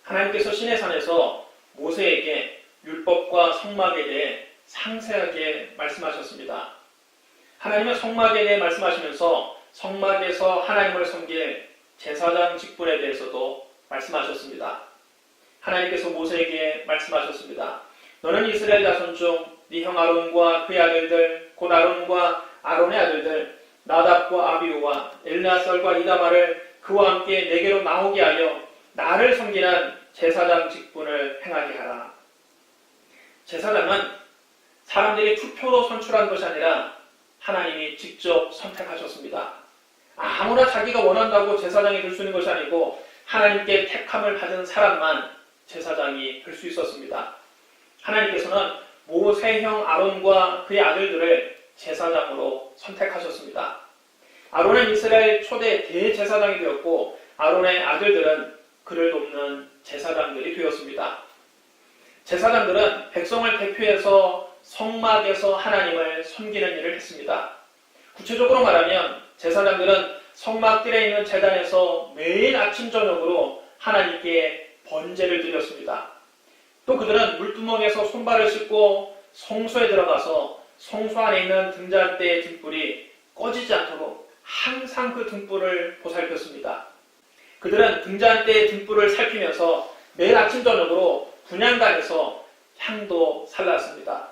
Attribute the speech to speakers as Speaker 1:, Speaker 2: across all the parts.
Speaker 1: 하나님께서 시내산에서 모세에게 율법과 성막에 대해 상세하게 말씀하셨습니다. 하나님은 성막에 대해 말씀하시면서 성막에서 하나님을 섬길 제사장 직분에 대해서도 말씀하셨습니다. 하나님께서 모세에게 말씀하셨습니다. 너는 이스라엘 자손 중 네 형 아론과 그의 아들들 곧 아론과 아론의 아들들 나답과 아비후와 엘르아살과 이다마를 그와 함께 내게로 나오게 하여 나를 섬기는 제사장 직분을 행하게 하라. 제사장은 사람들이 투표로 선출한 것이 아니라 하나님이 직접 선택하셨습니다. 아무나 자기가 원한다고 제사장이 될 수 있는 것이 아니고 하나님께 택함을 받은 사람만 제사장이 될 수 있었습니다. 하나님께서는 모세형 아론과 그의 아들들을 제사장으로 선택하셨습니다. 아론은 이스라엘 초대 대제사장이 되었고 아론의 아들들은 그를 돕는 제사장들이 되었습니다. 제사장들은 백성을 대표해서 성막에서 하나님을 섬기는 일을 했습니다. 구체적으로 말하면 제사장들은 성막들에 있는 제단에서 매일 아침 저녁으로 하나님께 번제를 드렸습니다. 또 그들은 물두멍에서 손발을 씻고 성소에 들어가서 성소 안에 있는 등잔대의 등불이 꺼지지 않도록 항상 그 등불을 보살폈습니다. 그들은 등잔대의 등불을 살피면서 매일 아침 저녁으로 분향단에서 향도 살랐습니다.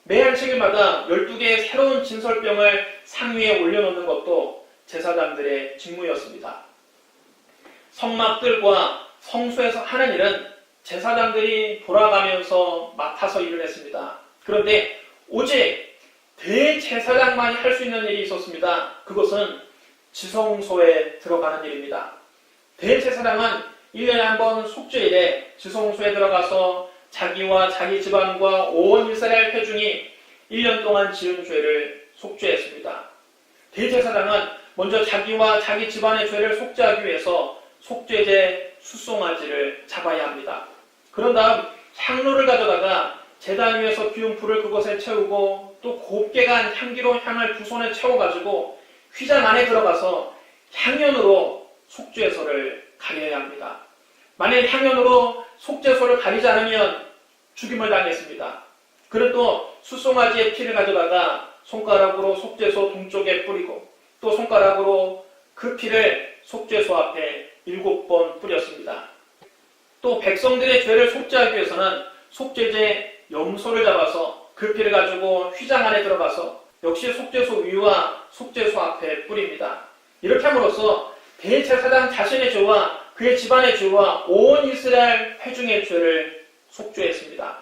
Speaker 1: 매 안식일마다 12개의 새로운 진설병을 상 위에 올려놓는 것도 제사장들의 직무였습니다. 성막들과 성소에서 하는 일은 제사장들이 돌아가면서 맡아서 일을 했습니다. 그런데 오직 대제사장만이 할 수 있는 일이 있었습니다. 그것은 지성소에 들어가는 일입니다. 대제사장은 1년에 한 번 속죄일에 지성소에 들어가서 자기와 자기 집안과 온 이스라엘 회중이 1년 동안 지은 죄를 속죄했습니다. 대제사장은 먼저 자기와 자기 집안의 죄를 속죄하기 위해서 속죄제 수송아지를 잡아야 합니다. 그런 다음 향로를 가져다가 제단 위에서 피운 불을 그것에 채우고 또 곱게 간 향기로운 향을 두 손에 채워가지고 휘장 안에 들어가서 향연으로 속죄소를 가려야 합니다. 만약 향연으로 속죄소를 가리지 않으면 죽임을 당했습니다. 그는 또 수송아지의 피를 가져다가 손가락으로 속죄소 동쪽에 뿌리고 또 손가락으로 그 피를 속죄소 앞에 7번 뿌렸습니다. 또 백성들의 죄를 속죄하기 위해서는 속죄제 염소를 잡아서 그 피를 가지고 휘장 안에 들어가서 역시 속죄소 위와 속죄소 앞에 뿌립니다. 이렇게 함으로써 대제사장 자신의 죄와 그의 집안의 죄와 온 이스라엘 회중의 죄를 속죄했습니다.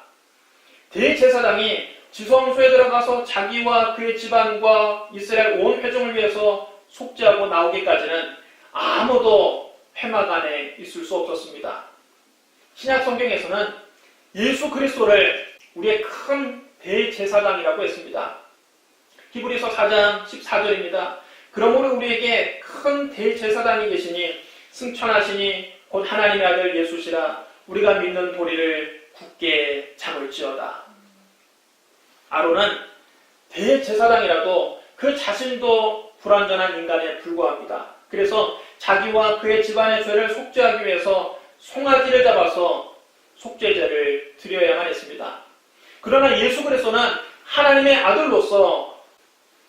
Speaker 1: 대제사장이 지성소에 들어가서 자기와 그의 집안과 이스라엘 온 회중을 위해서 속죄하고 나오기까지는 아무도 회막 안에 있을 수 없었습니다. 신약 성경에서는 예수 그리스도를 우리의 큰 대제사장이라고 했습니다. 히브리서 4장 14절입니다. 그러므로 우리에게 큰 대제사장이 계시니 승천하시니 곧 하나님의 아들 예수시라 우리가 믿는 도리를 굳게 잡을지어다. 아론은 대제사장이라도 그 자신도 불완전한 인간에 불과합니다. 그래서 자기와 그의 집안의 죄를 속죄하기 위해서 송아지를 잡아서 속죄제를 드려야만 했습니다. 그러나 예수 그리스도는 하나님의 아들로서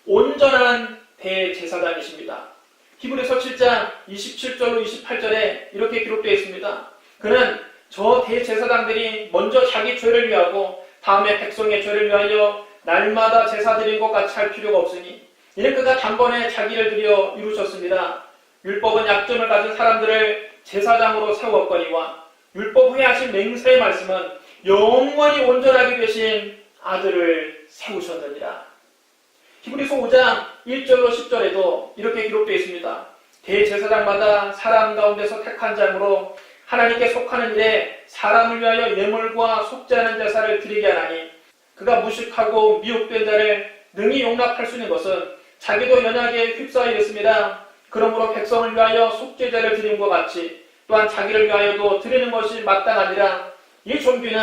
Speaker 1: 온전한 대제사장이십니다. 히브리서 7장 27절로 28절에 이렇게 기록되어 있습니다. 그는 저 대제사장들이 먼저 자기 죄를 위하고 다음에 백성의 죄를 위하여 날마다 제사 드린 것 같이 할 필요가 없으니 이는 그가 단번에 자기를 드려 이루셨습니다. 율법은 약점을 가진 사람들을 제사장으로 세웠거니와 율법 후에 하신 맹세의 말씀은 영원히 온전하게 되신 아들을 세우셨느니라. 히브리서 5장 1절로 10절에도 이렇게 기록되어 있습니다. 대제사장마다 사람 가운데서 택한 자므로 하나님께 속하는 일에 사람을 위하여 예물과 속죄하는 제사를 드리게 하나니 그가 무식하고 미혹된 자를 능히 용납할 수 있는 것은 자기도 연약에 휩싸여 있습니다. 그러므로 백성을 위하여 속죄제를 드림과 같이 또한 자기를 위하여도 드리는 것이 마땅하니라. 이 존귀는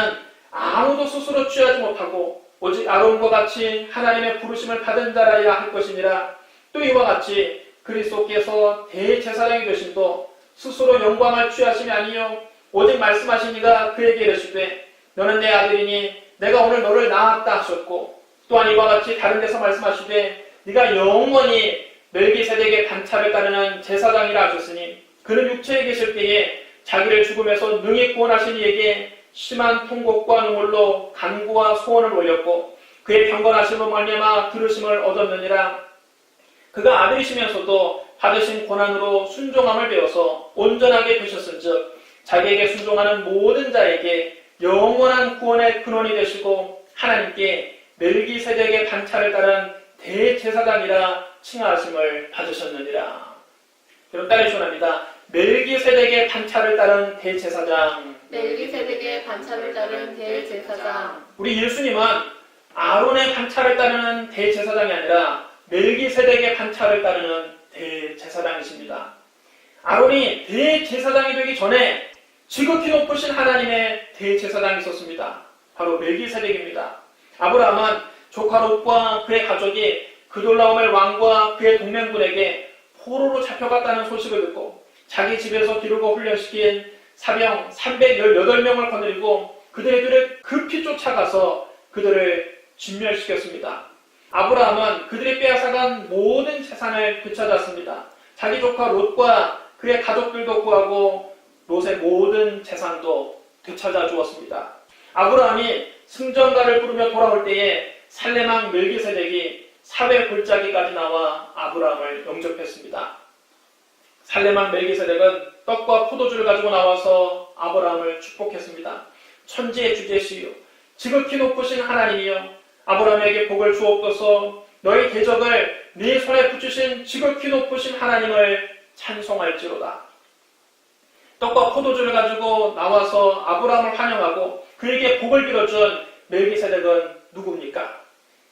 Speaker 1: 아무도 스스로 취하지 못하고 오직 아론과 같이 하나님의 부르심을 받은 자라야 할 것이니라. 또 이와 같이 그리스도께서 대제사장이 되심도 스스로 영광을 취하심이 아니요 오직 말씀하시니가 그에게 이르시되 너는 내 아들이니 내가 오늘 너를 낳았다 하셨고 또한 이와 같이 다른 데서 말씀하시되 네가 영원히 멜기세덱의 반차를 따르는 제사장이라 하셨으니 그는 육체에 계실 때에 자기를 죽음에서 능히 구원하신 이에게 심한 통곡과 눈물로 간구와 소원을 올렸고 그의 경건하심을 말미암아 들으심을 얻었느니라. 그가 아들이시면서도 받으신 고난으로 순종함을 배워서 온전하게 되셨은즉 자기에게 순종하는 모든 자에게 영원한 구원의 근원이 되시고 하나님께 멜기세덱의 반차를 따른 대제사장이라 칭하심을 받으셨느니라. 여러분 따라 시원합니다. 멜기세덱의 반차를 따른 대제사장.
Speaker 2: 멜기세덱의 반차를 따른 대제사장.
Speaker 1: 우리 예수님은 아론의 반차를 따르는 대제사장이 아니라 멜기세덱의 반차를 따르는 대제사장이십니다. 아론이 대제사장이 되기 전에 지극히 높으신 하나님의 대제사장이 있었습니다. 바로 멜기세덱입니다. 아브라함은 조카 롯과 그의 가족이 그돌라오멜 왕과 그의 동맹군에게 포로로 잡혀갔다는 소식을 듣고 자기 집에서 기르고 훈련시킨 사병 318명을 거느리고 그들의 뒤를 급히 쫓아가서 그들을 진멸시켰습니다. 아브라함은 그들이 빼앗아간 모든 재산을 되찾았습니다. 자기 조카 롯과 그의 가족들도 구하고 롯의 모든 재산도 되찾아 주었습니다. 아브라함이 승전가를 부르며 돌아올 때에 살레망 멜기세덱이 사회 골짜기까지 나와 아브라함을 영접했습니다. 살레망 멜기세덱은 떡과 포도주를 가지고 나와서 아브라함을 축복했습니다. 천지의 주제시요 지극히 높으신 하나님이여 아브라함에게 복을 주옵소서. 너희 대적을 네 손에 붙이신 지극히 높으신 하나님을 찬송할지로다. 떡과 포도주를 가지고 나와서 아브라함을 환영하고 그에게 복을 빌어준 멜기세덱은 누굽니까?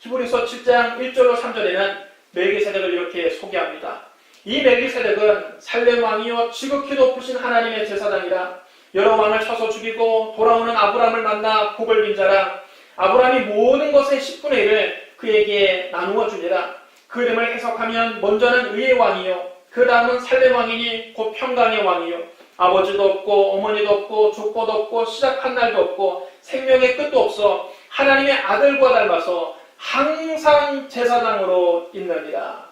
Speaker 1: 히브리서 7장 1절로 3절에는 멜기세덱을 이렇게 소개합니다. 이 멜기세덱은 살렘 왕이요 지극히 높으신 하나님의 제사장이라. 여러 왕을 쳐서 죽이고 돌아오는 아브라함을 만나 복을 빈 자라. 아브라함이 모든 것의 10분의 1을 그에게 나누어 주니라. 그 이름을 해석하면 먼저는 의의 왕이요 그 다음은 살렘 왕이니 곧 평강의 왕이요 아버지도 없고 어머니도 없고 족보도 없고 시작한 날도 없고 생명의 끝도 없어 하나님의 아들과 닮아서 항상 제사장으로 있느니라.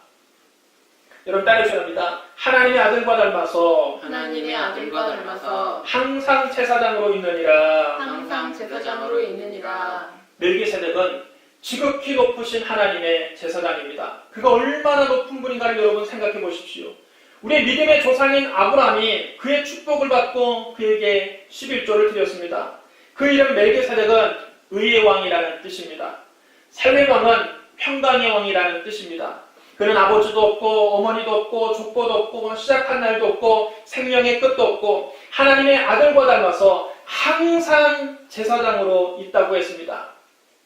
Speaker 1: 여러분 따르셔야 합니다. 하나님의 아들과 닮아서
Speaker 2: 하나님의 아들과 닮아서
Speaker 1: 항상 제사장으로 있느니라.
Speaker 2: 항상 제사장으로 있느니라.
Speaker 1: 멜기세덱은 지극히 높으신 하나님의 제사장입니다. 그가 얼마나 높은 분인가를 여러분 생각해 보십시오. 우리의 믿음의 조상인 아브라함이 그의 축복을 받고 그에게 11조를 드렸습니다. 그 이름 멜기세덱은 의의 왕이라는 뜻입니다. 살렘 왕은 평강의 왕이라는 뜻입니다. 그는 아버지도 없고 어머니도 없고 족보도 없고 시작한 날도 없고 생명의 끝도 없고 하나님의 아들과 닮아서 항상 제사장으로 있다고 했습니다.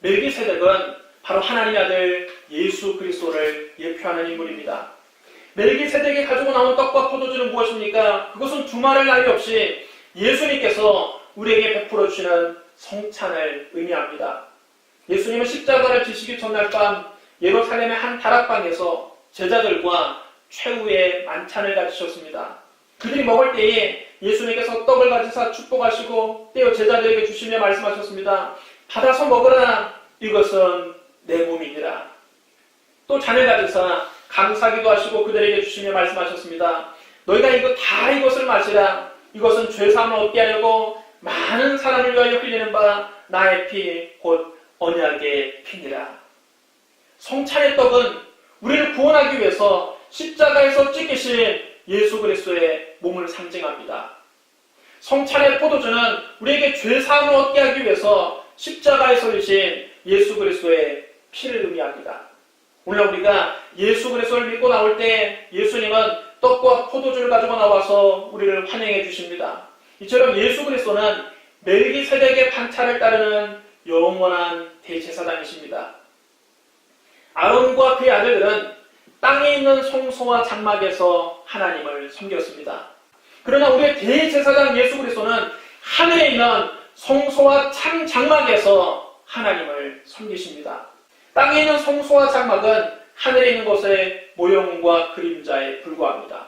Speaker 1: 멜기세덱은 바로 하나님의 아들 예수 그리스도를 예표하는 인물입니다. 멜기세덱이 가지고 나온 떡과 포도주는 무엇입니까? 그것은 두말할 나위 없이 예수님께서 우리에게 베풀어 주시는 성찬을 의미합니다. 예수님은 십자가를 지시기 전날 밤 예루살렘의 한 다락방에서 제자들과 최후의 만찬을 가지셨습니다. 그들이 먹을 때에 예수님께서 떡을 가지사 축복하시고 떼어 제자들에게 주시며 말씀하셨습니다. 받아서 먹으라. 이것은 내 몸이니라. 또 잔을 가지사 감사기도 하시고 그들에게 주시며 말씀하셨습니다. 너희가 이것을 마시라. 이것은 죄사함을 얻게 하려고 많은 사람을 위하여 흘리는 바 나의 피 곧 언약의 피니라. 성찬의 떡은 우리를 구원하기 위해서 십자가에서 찢기신 예수 그리스도의 몸을 상징합니다. 성찬의 포도주는 우리에게 죄사함을 얻게 하기 위해서 십자가에서 흘리신 예수 그리스도의 피를 의미합니다. 오늘 우리가 예수 그리스도를 믿고 나올 때 예수님은 떡과 포도주를 가지고 나와서 우리를 환영해 주십니다. 이처럼 예수 그리스도는 멜기세덱의 반차를 따르는 영원한 대제사장이십니다. 아론과 그의 아들들은 땅에 있는 성소와 장막에서 하나님을 섬겼습니다. 그러나 우리의 대제사장 예수 그리스도는 하늘에 있는 성소와 참 장막에서 하나님을 섬기십니다. 땅에 있는 성소와 장막은 하늘에 있는 것의 모형과 그림자에 불과합니다.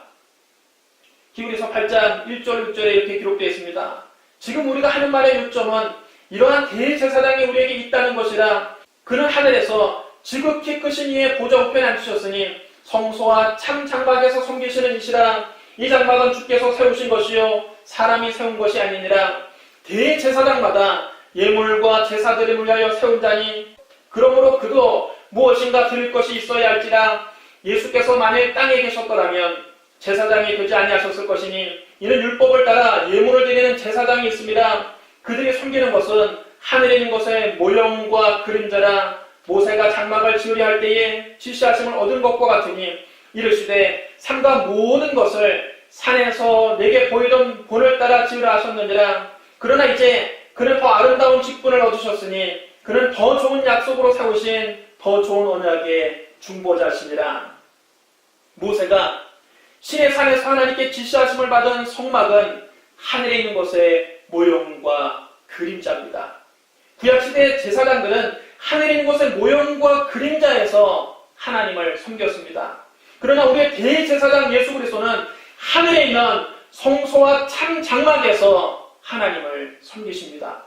Speaker 1: 히브리서 8장 1절 6절에 이렇게 기록되어 있습니다. 지금 우리가 하는 말의 요점은 이러한 대제사장이 우리에게 있다는 것이라. 그는 하늘에서 지극히 크신 이의 보좌 우편에 앉으셨으니 성소와 참 장막에서 섬기시는 이시라. 이 장막은 주께서 세우신 것이요 사람이 세운 것이 아니니라. 대제사장마다 예물과 제사드림을 위하여 세운 자니 그러므로 그도 무엇인가 드릴 것이 있어야 할지라. 예수께서 만일 땅에 계셨더라면 제사장이 되지 아니하셨을 것이니 이는 율법을 따라 예물을 드리는 제사장이 있습니다. 그들이 섬기는 것은 하늘에 있는 것의 모형과 그림자라. 모세가 장막을 지으려 할 때에 지시하심을 얻은 것과 같으니 이르시되 삼가 모든 것을 산에서 내게 보이던 본을 따라 지으라 하셨느니라. 그러나 이제 그는 더 아름다운 직분을 얻으셨으니 그는 더 좋은 약속으로 세우신 더 좋은 언약의 중보자시니라. 모세가 신의 산에서 하나님께 지시하심을 받은 성막은 하늘에 있는 것의 모형과 그림자입니다. 구약시대 제사장들은 하늘에 있는 것의 모형과 그림자에서 하나님을 섬겼습니다. 그러나 우리의 대제사장 예수 그리스도는 하늘에 있는 성소와 참 장막에서 하나님을 섬기십니다.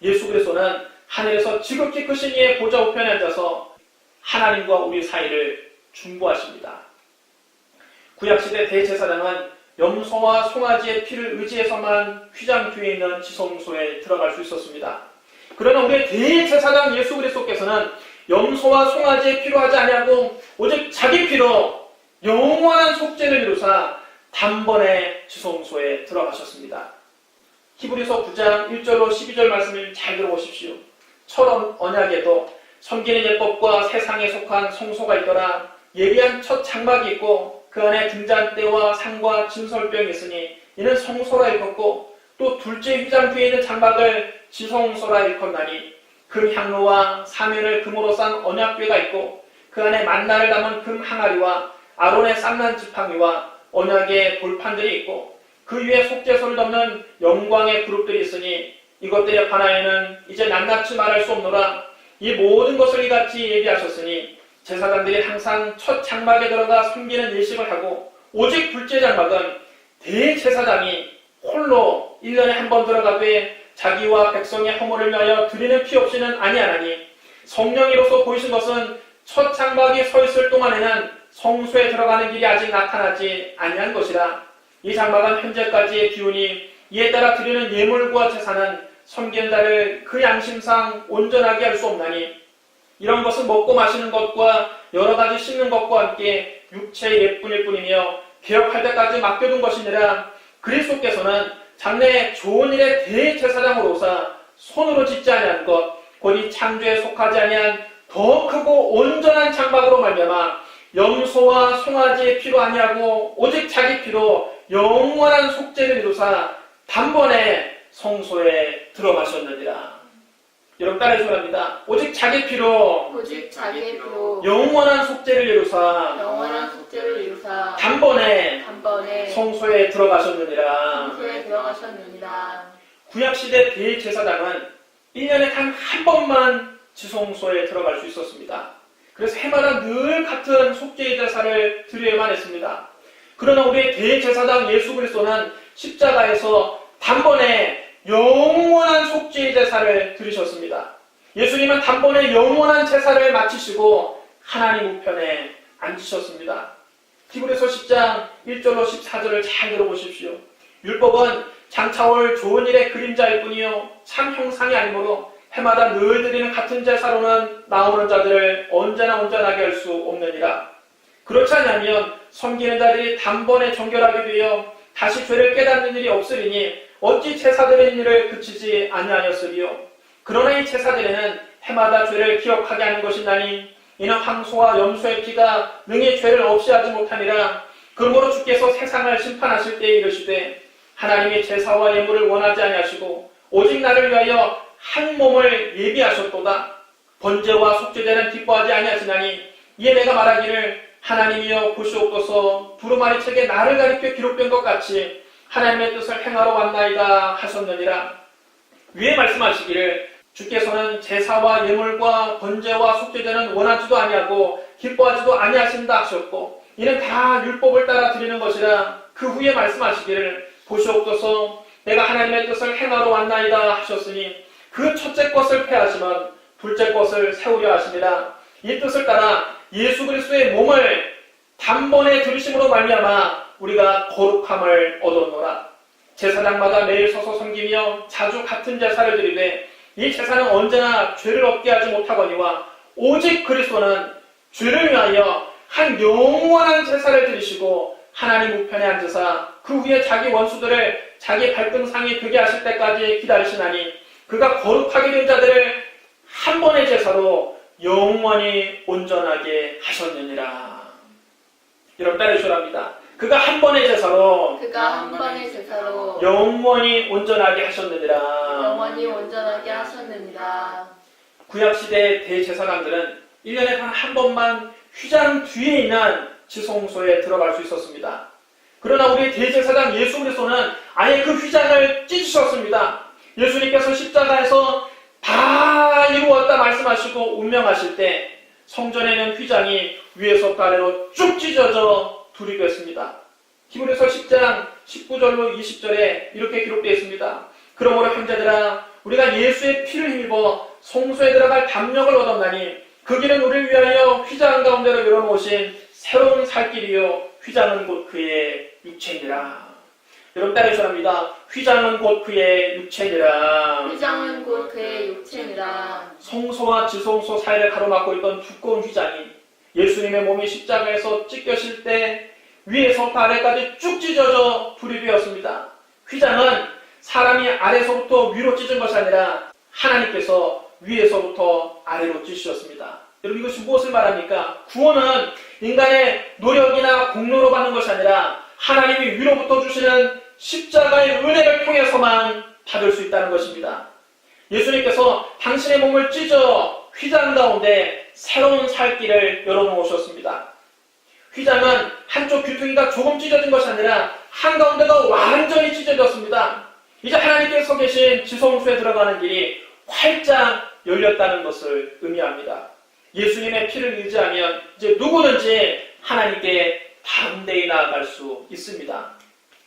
Speaker 1: 예수 그리스도는 하늘에서 지극히 크신 이의 보좌 우편에 앉아서 하나님과 우리 사이를 중보하십니다. 구약시대 대제사장은 염소와 송아지의 피를 의지해서만 휘장 뒤에 있는 지성소에 들어갈 수 있었습니다. 그러나 우리의 대제사장 예수 그리스도께서는 염소와 송아지의 피로 하지 아니하고 오직 자기 피로 영원한 속죄를 이루사 단번에 지성소에 들어가셨습니다. 히브리서 9장 1절로 12절 말씀을 잘 들어보십시오. 첫 언약에도 섬기는 예법과 세상에 속한 성소가 있더라. 예비한 첫 장막이 있고 그 안에 등잔대와 상과 진설병이 있으니 이는 성소라 일컫고 또 둘째 휘장 뒤에 있는 장막을 지성소라 일컫나니 금 향로와 사면을 금으로 싼 언약궤가 있고 그 안에 만나를 담은 금 항아리와 아론의 쌍난 지팡이와 언약의 돌판들이 있고 그 위에 속죄소를 덮는 영광의 그룹들이 있으니 이것들의 관하에는 이제 낱낱이 말할 수 없노라. 이 모든 것을 이같이 예비하셨으니 제사장들이 항상 첫 장막에 들어가 섬기는 예식을 하고 오직 둘째 장막은 대제사장이 홀로 1년에 한 번 들어가되 자기와 백성의 허물을 위하여 드리는 피 없이는 아니하나니 성령이로서 보이신 것은 첫 장막이 서 있을 동안에는 성소에 들어가는 길이 아직 나타나지 아니한 것이라. 이 장막은 현재까지의 기운이 이에 따라 드리는 예물과 제사는 섬기는 자를 그 양심상 온전하게 할 수 없나니 이런 것은 먹고 마시는 것과 여러 가지 씻는 것과 함께 육체의 예뿐일 뿐이며 개혁할 때까지 맡겨둔 것이니라. 그리스도께서는 장래에 좋은 일의 대제사장으로서 손으로 짓지 아니한 것 곧 이 창조에 속하지 아니한 더 크고 온전한 장막으로 말미암아 염소와 송아지의 피로 아니하고 오직 자기 피로 영원한 속죄를 이루사 단번에 성소에 들어가셨느니라. 여러분 따라해 주랍니다. 오직 자기 피로 영원한 속죄를 이루사 단번에 성소에 들어가셨느니라. 구약시대 대제사장은 1년에 단 한 번만 지성소에 들어갈 수 있었습니다. 그래서 해마다 늘 같은 속죄의 제사를 드려야만 했습니다. 그러나 우리의 대제사장 예수 그리스도는 십자가에서 단번에 영원한 속죄의 제사를 드리셨습니다. 예수님은 단번에 영원한 제사를 마치시고 하나님 우편에 앉으셨습니다. 히브리서 10장 1절로 14절을 잘 들어보십시오. 율법은 장차올 좋은 일의 그림자일 뿐이요 참 형상이 아니므로 해마다 늘 드리는 같은 제사로는 나오는 자들을 언제나 온전하게 할 수 없느니라. 그렇지 않으면 섬기는 자들이 단번에 정결하게 되어 다시 죄를 깨닫는 일이 없으리니 어찌 제사드리는 일을 그치지 아니하였으리요. 그러나 이 제사드리는 해마다 죄를 기억하게 하는 것이나니 이는 황소와 염소의 피가 능히 죄를 없이 하지 못하니라. 그러므로 주께서 세상을 심판하실 때에 이르시되 하나님이 제사와 예물을 원하지 아니하시고 오직 나를 위하여 한 몸을 예비하셨도다. 번제와 속죄제는 기뻐하지 아니하시나니 이에 내가 말하기를 하나님이여 보시옵소서 두루마리 책에 나를 가리켜 기록된 것 같이 하나님의 뜻을 행하러 왔나이다 하셨느니라. 위에 말씀하시기를 주께서는 제사와 예물과 번제와 속죄제는 원하지도 아니하고 기뻐하지도 아니하신다 하셨고 이는 다 율법을 따라 드리는 것이라. 그 후에 말씀하시기를 보시옵소서 내가 하나님의 뜻을 행하러 왔나이다 하셨으니 그 첫째 것을 폐하시면 둘째 것을 세우려 하십니다. 이 뜻을 따라 예수 그리스도의 몸을 단번에 들으심으로 말미암아 우리가 거룩함을 얻었노라. 제사장마다 매일 서서 섬기며 자주 같은 제사를 드리되 이 제사는 언제나 죄를 얻게 하지 못하거니와 오직 그리스도는 죄를 위하여 한 영원한 제사를 드리시고 하나님 우편에 앉으사 그 후에 자기 원수들을 자기 발등상에 되게 하실 때까지 기다리시나니 그가 거룩하게 된 자들을 한 번의 제사로 영원히 온전하게 하셨느니라. 여러분 따르시랍니다. 그가 한 번의 제사로 영원히 온전하게 하셨느니라.
Speaker 2: 영원히 온전하게 하셨느니라.
Speaker 1: 구약시대의 대제사장들은 1년에 단 한 번만 휘장 뒤에 있는 지성소에 들어갈 수 있었습니다. 그러나 우리 대제사장 예수 그리스도는 아예 그 휘장을 찢으셨습니다. 예수님께서 십자가에서 다 이루었다 말씀하시고 운명하실 때 성전에 있는 휘장이 위에서부터 아래로 쭉 찢어져 둘이 됐습니다. 히브리서 10장 19절로 20절에 이렇게 기록되어 있습니다. 그러므로 형제들아 우리가 예수의 피를 힘입어 성소에 들어갈 담력을 얻었나니 그 길은 우리를 위하여 휘장 가운데로 열어놓으신 새로운 살 길이요 휘장은 곧 그의 육체니라. 여러분 따르시랍니다. 휘장은 곧 그의 육체니라.
Speaker 2: 휘장은 곧 그의 육체니라.
Speaker 1: 성소와 지성소 사이를 가로막고 있던 두꺼운 휘장이 예수님의 몸이 십자가에서 찢겨질 때 위에서부터 아래까지 쭉 찢어져 불이 되었습니다. 휘장은 사람이 아래서부터 위로 찢은 것이 아니라 하나님께서 위에서부터 아래로 찢으셨습니다. 여러분 이것이 무엇을 말합니까? 구원은 인간의 노력이나 공로로 받는 것이 아니라 하나님이 위로부터 주시는 십자가의 은혜를 통해서만 받을 수 있다는 것입니다. 예수님께서 당신의 몸을 찢어 휘장 가운데 새로운 살 길을 열어놓으셨습니다. 휘장은 한쪽 귀퉁이가 조금 찢어진 것이 아니라 한가운데가 완전히 찢어졌습니다. 이제 하나님께서 계신 지성소에 들어가는 길이 활짝 열렸다는 것을 의미합니다. 예수님의 피를 의지하면 이제 누구든지 하나님께 담대히 나아갈 수 있습니다.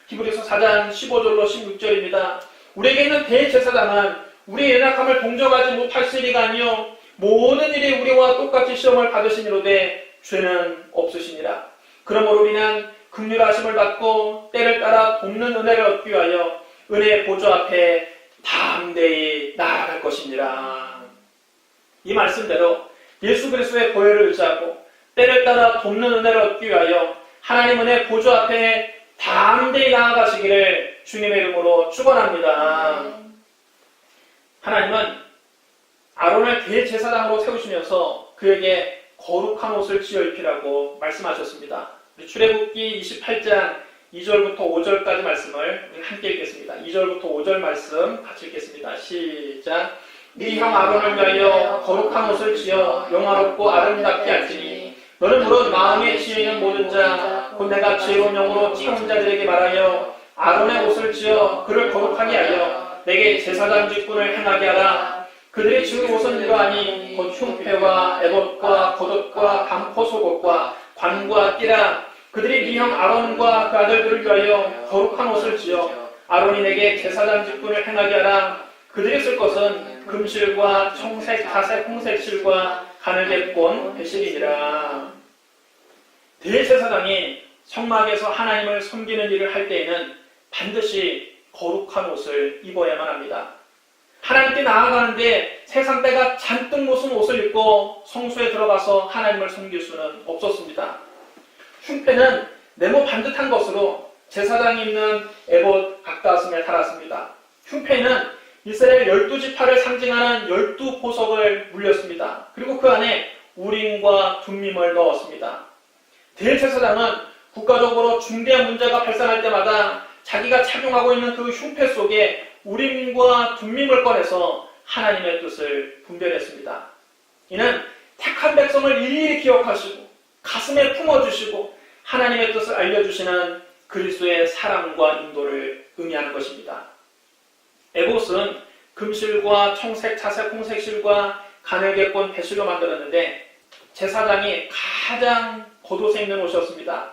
Speaker 1: 히브리서 4장 15절로 16절입니다. 우리에게 있는 대제사장은 우리의 연약함을 동정하지 못하시리가 아니요 모든 일이 우리와 똑같이 시험을 받으시니로되 죄는 없으시니라. 그러므로 우리는 긍휼하심을 받고 때를 따라 돕는 은혜를 얻기 위하여 은혜의 보좌 앞에 담대히 나아갈 것이니라. 이 말씀대로 예수 그리스도의 보혈을 의지하고 때를 따라 돕는 은혜를 얻기 위하여 하나님 은혜 보좌 앞에 담대히 나아가시기를 주님의 이름으로 축원합니다. 하나님은 아론을 대제사장으로 세우시면서 그에게 거룩한 옷을 지어 입히라고 말씀하셨습니다. 우리 출애굽기 28장 2절부터 5절까지 말씀을 함께 읽겠습니다. 2절부터 5절 말씀 같이 읽겠습니다. 시작. 네 형 아론을 위하여 거룩한 옷을 지어 영화롭고 아름답게 할지니 너는 물론 마음에 지혜 있는 모든 자 곧 내가 지혜로운 영으로 채운 자들에게 말하여 아론의 옷을 지어 그를 거룩하게 하여 내게 제사장 직분을 행하게 하라. 그들이 지은 옷은 이러하니 곧 흉패와 에봇과 겉옷과 감포 속옷과 관과 띠라. 그들이 네 형 아론과 그 아들들을 위하여 거룩한 옷을 지어 아론이 내게 제사장 직분을 행하게 하라. 그들이 쓸 것은 금실과 청색, 자색, 홍색실과 가늘게꼰 배실이니라. 대제사장이 성막에서 하나님을 섬기는 일을 할 때에는 반드시 거룩한 옷을 입어야만 합니다. 하나님께 나아가는데 세상 때가 잔뜩 묻은 옷을 입고 성소에 들어가서 하나님을 섬길 수는 없었습니다. 흉패는 네모 반듯한 것으로 제사장이 입는 에봇 각가슴에 달았습니다. 흉패는 이스라엘 12지파를 상징하는 12보석을 물렸습니다. 그리고 그 안에 우림과 둠밈을 넣었습니다. 대제사장은 국가적으로 중대한 문제가 발생할 때마다 자기가 착용하고 있는 그 흉패 속에 우림과 둠밈을 꺼내서 하나님의 뜻을 분별했습니다. 이는 택한 백성을 일일이 기억하시고 가슴에 품어주시고 하나님의 뜻을 알려주시는 그리스도의 사랑과 인도를 의미하는 것입니다. 에봇은 금실과 청색, 자색, 홍색실과 가늘게꼰 배실로 만들었는데 제사장이 가장 겉옷에 입는 옷이었습니다.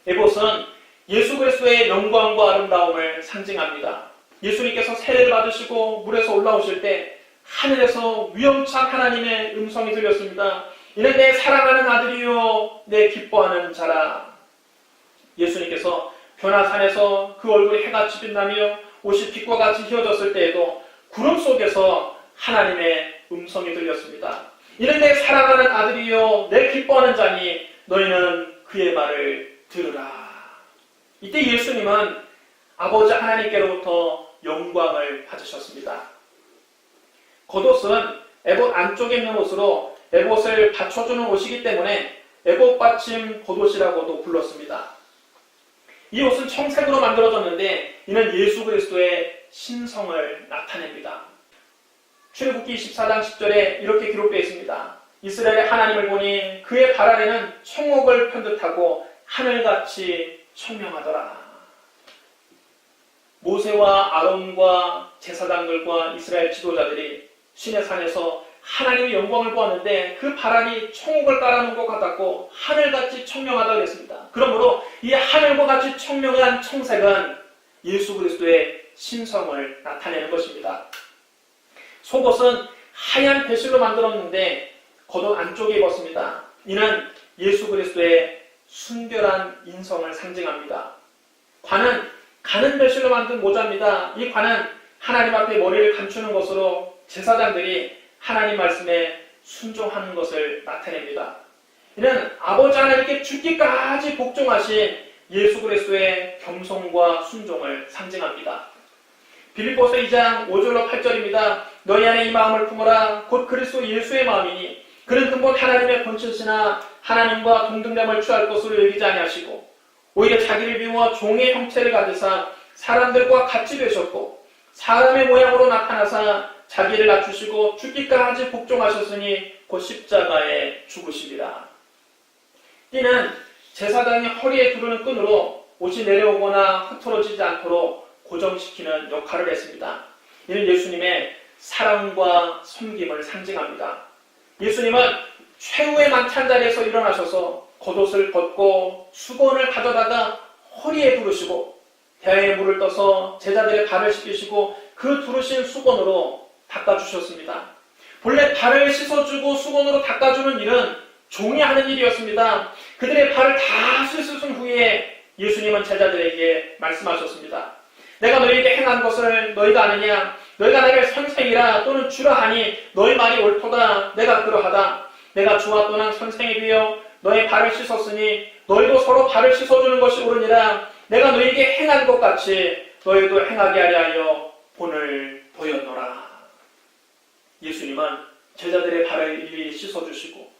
Speaker 1: 에봇은 예수 그리스도의 영광과 아름다움을 상징합니다. 예수님께서 세례를 받으시고 물에서 올라오실 때 하늘에서 위엄찬 하나님의 음성이 들렸습니다. 이는 내 사랑하는 아들이요 내 기뻐하는 자라. 예수님께서 변화산에서 그 얼굴이 해같이 빛나며 옷이 빛과 같이 휘어졌을 때에도 구름 속에서 하나님의 음성이 들렸습니다. 이는 내 사랑하는 아들이요 내 기뻐하는 자니 너희는 그의 말을 들으라. 이때 예수님은 아버지 하나님께로부터 영광을 받으셨습니다. 겉옷은 에봇 안쪽에 있는 옷으로 에봇을 받쳐주는 옷이기 때문에 에봇 받침 겉옷이라고도 불렀습니다. 이 옷은 청색으로 만들어졌는데 이는 예수 그리스도의 신성을 나타냅니다. 출애굽기 24장 10절에 이렇게 기록되어 있습니다. 이스라엘의 하나님을 보니 그의 발 아래는 청옥을 편듯하고 하늘같이 청명하더라. 모세와 아론과 제사장들과 이스라엘 지도자들이 시내산에서 하나님의 영광을 보았는데 그 바람이 청옥을 깔아놓은 것 같았고 하늘같이 청명하다고 그랬습니다. 그러므로 이 하늘과 같이 청명한 청색은 예수 그리스도의 신성을 나타내는 것입니다. 속옷은 하얀 배실로 만들었는데 겉옷 안쪽에 입었습니다. 이는 예수 그리스도의 순결한 인성을 상징합니다. 관은 가는 배실로 만든 모자입니다. 이 관은 하나님 앞에 머리를 감추는 것으로 제사장들이 하나님 말씀에 순종하는 것을 나타냅니다. 이는 아버지 하나님께 죽기까지 복종하신 예수 그리스도의 겸손과 순종을 상징합니다. 빌립보서 2장 5절로 8절입니다. 너희 안에 이 마음을 품어라. 곧 그리스도 예수의 마음이니 그는 근본 하나님의 본체시나 하나님과 동등됨을 취할 것으로 여기지 아니하시고 오히려 자기를 비우어 종의 형체를 가지사 사람들과 같이 되셨고 사람의 모양으로 나타나사 자기를 낮추시고 죽기까지 복종하셨으니 곧 십자가에 죽으시리라. 띠는 제사장이 허리에 두르는 끈으로 옷이 내려오거나 흐트러지지 않도록 고정시키는 역할을 했습니다. 이는 예수님의 사랑과 섬김을 상징합니다. 예수님은 최후의 만찬 자리에서 일어나셔서 겉옷을 벗고 수건을 가져다가 허리에 두르시고 대야에 물을 떠서 제자들의 발을 씻기시고 그 두르신 수건으로 닦아주셨습니다. 본래 발을 씻어주고 수건으로 닦아주는 일은 종이 하는 일이었습니다. 그들의 발을 다 씻으신 후에 예수님은 제자들에게 말씀하셨습니다. 내가 너희에게 행한 것을 너희가 아느냐? 너희가 나를 선생이라 또는 주라 하니 너희 말이 옳도다. 내가 그러하다. 내가 주와 또는 선생이 되어 너희 발을 씻었으니 너희도 서로 발을 씻어주는 것이 옳으니라. 내가 너희에게 행한 것 같이 너희도 행하게 하려 하여 본을 보였노라. 예수님은 제자들의 발을 일일이 씻어주시고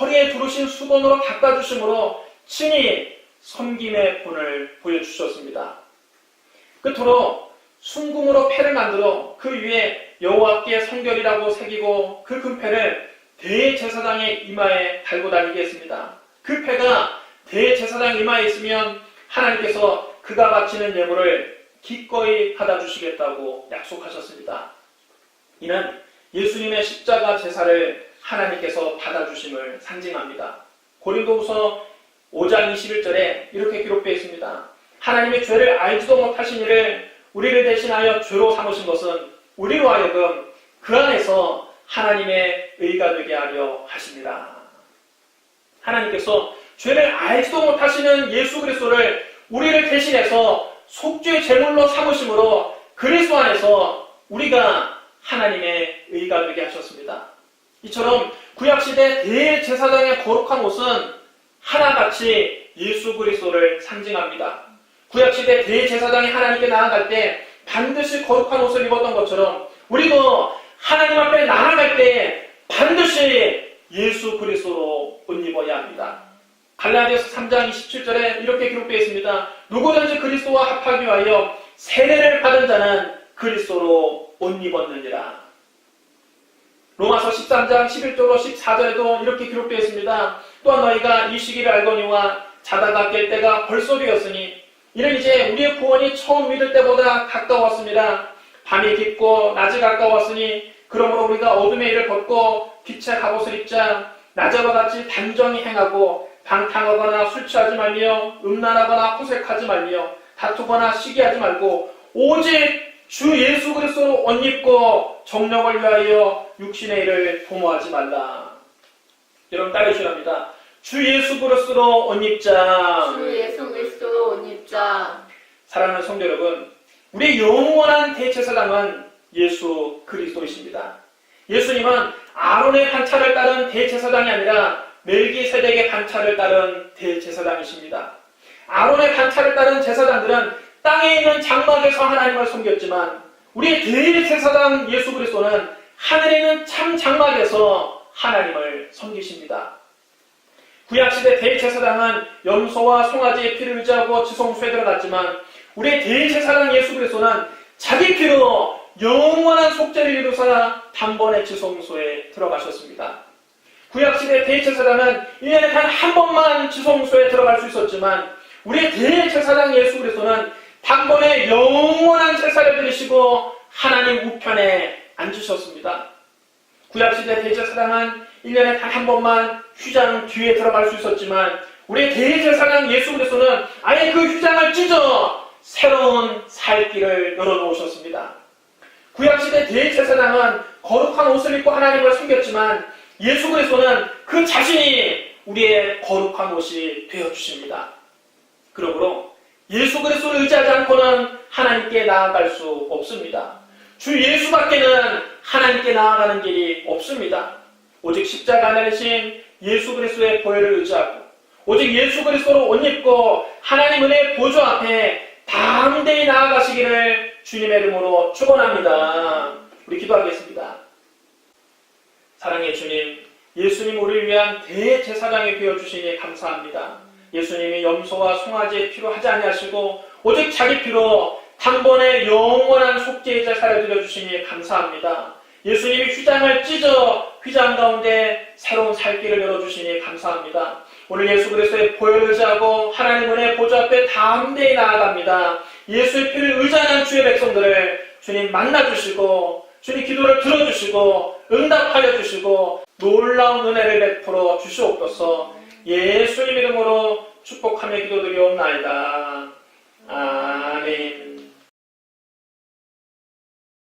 Speaker 1: 허리에 두르신 수건으로 닦아주심으로 친히 섬김의 본을 보여주셨습니다. 끝으로 순금으로 패를 만들어 그 위에 여호와께 성결이라고 새기고 그 금패를 대제사장의 이마에 달고 다니게 했습니다. 그 패가 대제사장 이마에 있으면 하나님께서 그가 바치는 예물을 기꺼이 받아주시겠다고 약속하셨습니다. 이는 예수님의 십자가 제사를 하나님께서 받아주심을 상징합니다. 고린도후서 5장 21절에 이렇게 기록되어 있습니다. 하나님의 죄를 알지도 못하신 이를 우리를 대신하여 죄로 삼으신 것은 우리로 하여금 그 안에서 하나님의 의가 되게 하려 하십니다. 하나님께서 죄를 알지도 못하시는 예수 그리스도를 우리를 대신해서 속죄의 제물로 삼으심으로 그리스도 안에서 우리가 하나님의 의가 되게 하셨습니다. 이처럼 구약시대 대제사장의 거룩한 옷은 하나같이 예수 그리스도를 상징합니다. 구약시대 대제사장이 하나님께 나아갈 때 반드시 거룩한 옷을 입었던 것처럼 우리도 하나님 앞에 나아갈 때 반드시 예수 그리스도로 옷 입어야 합니다. 갈라디아서 3장 27절에 이렇게 기록되어 있습니다. 누구든지 그리스도와 합하기 위하여 세례를 받은 자는 그리스도로 옷 입었느니라. 로마서 13장 11절로 14절에도 이렇게 기록되어 있습니다. 또한 너희가 이 시기를 알거니와 자다가 깰 때가 벌써 되었으니 이는 이제 우리의 구원이 처음 믿을 때보다 가까웠습니다. 밤이 깊고 낮이 가까웠으니 그러므로 우리가 어둠의 일을 벗고 빛의 갑옷을 입자. 낮에와 같이 단정히 행하고 방탕하거나 술 취하지 말며 음란하거나 호색하지 말며 다투거나 시기하지 말고 오직 주 예수 그리스도로 옷 입고 정력을 위하여 육신의 일을 도모하지 말라. 여러분 따르시랍니다. 주 예수 그리스도로 옷 입자.
Speaker 2: 주 예수 그리스도로 옷 입자.
Speaker 1: 사랑하는 성도 여러분, 우리의 영원한 대제사장은 예수 그리스도이십니다. 예수님은 아론의 반차를 따른 대제사장이 아니라 멜기세덱의 반차를 따른 대제사장이십니다. 아론의 반차를 따른 제사장들은 땅에 있는 장막에서 하나님을 섬겼지만 우리의 대제사장 예수 그리스도는 하늘에 있는 참 장막에서 하나님을 섬기십니다. 구약시대 대제사장은 염소와 송아지의 피를 의지하고 지성소에 들어갔지만 우리의 대제사장 예수 그리스도는 자기 피로 영원한 속죄를 이루사 단번에 지성소에 들어가셨습니다. 구약시대 대제사장은 1년에 단 한 번만 지성소에 들어갈 수 있었지만 우리의 대제사장 예수 그리스도는 단번에 영원한 제사를 드리시고 하나님 우편에 앉으셨습니다. 구약시대 대제사장은 1년에 단 한 번만 휘장 뒤에 들어갈 수 있었지만 우리의 대제사장 예수 그리스도는 아예 그 휘장을 찢어 새로운 살 길을 열어놓으셨습니다. 구약시대 대제사장은 거룩한 옷을 입고 하나님을 섬겼지만 예수 그리스도는 그 자신이 우리의 거룩한 옷이 되어주십니다. 그러므로 예수 그리스도를 의지하지 않고는 하나님께 나아갈 수 없습니다. 주 예수밖에는 하나님께 나아가는 길이 없습니다. 오직 십자가 내리신 예수 그리스도의 보혈을 의지하고 오직 예수 그리스도로 옷 입고 하나님 은혜의 보좌 앞에 담대히 나아가시기를 주님의 이름으로 축원합니다. 우리 기도하겠습니다. 사랑의 주님, 예수님 우리를 위한 대제사장이 되어주시니 감사합니다. 예수님이 염소와 송아지의 피로 하지 아니하시고 오직 자기 피로 단번에 영원한 속죄의 제사를 드려주시니 감사합니다. 예수님이 휘장을 찢어 휘장 가운데 새로운 살 길을 열어주시니 감사합니다. 오늘 예수 그리스도의 보혈을 의지하고 하나님 은혜의 보좌 앞에 담대히 나아갑니다. 예수의 피를 의지하는 주의 백성들을 주님 만나주시고 주님 기도를 들어주시고 응답하여 주시고 놀라운 은혜를 베풀어 주시옵소서. 예수님 이름으로 축복하며 기도드리옵나이다.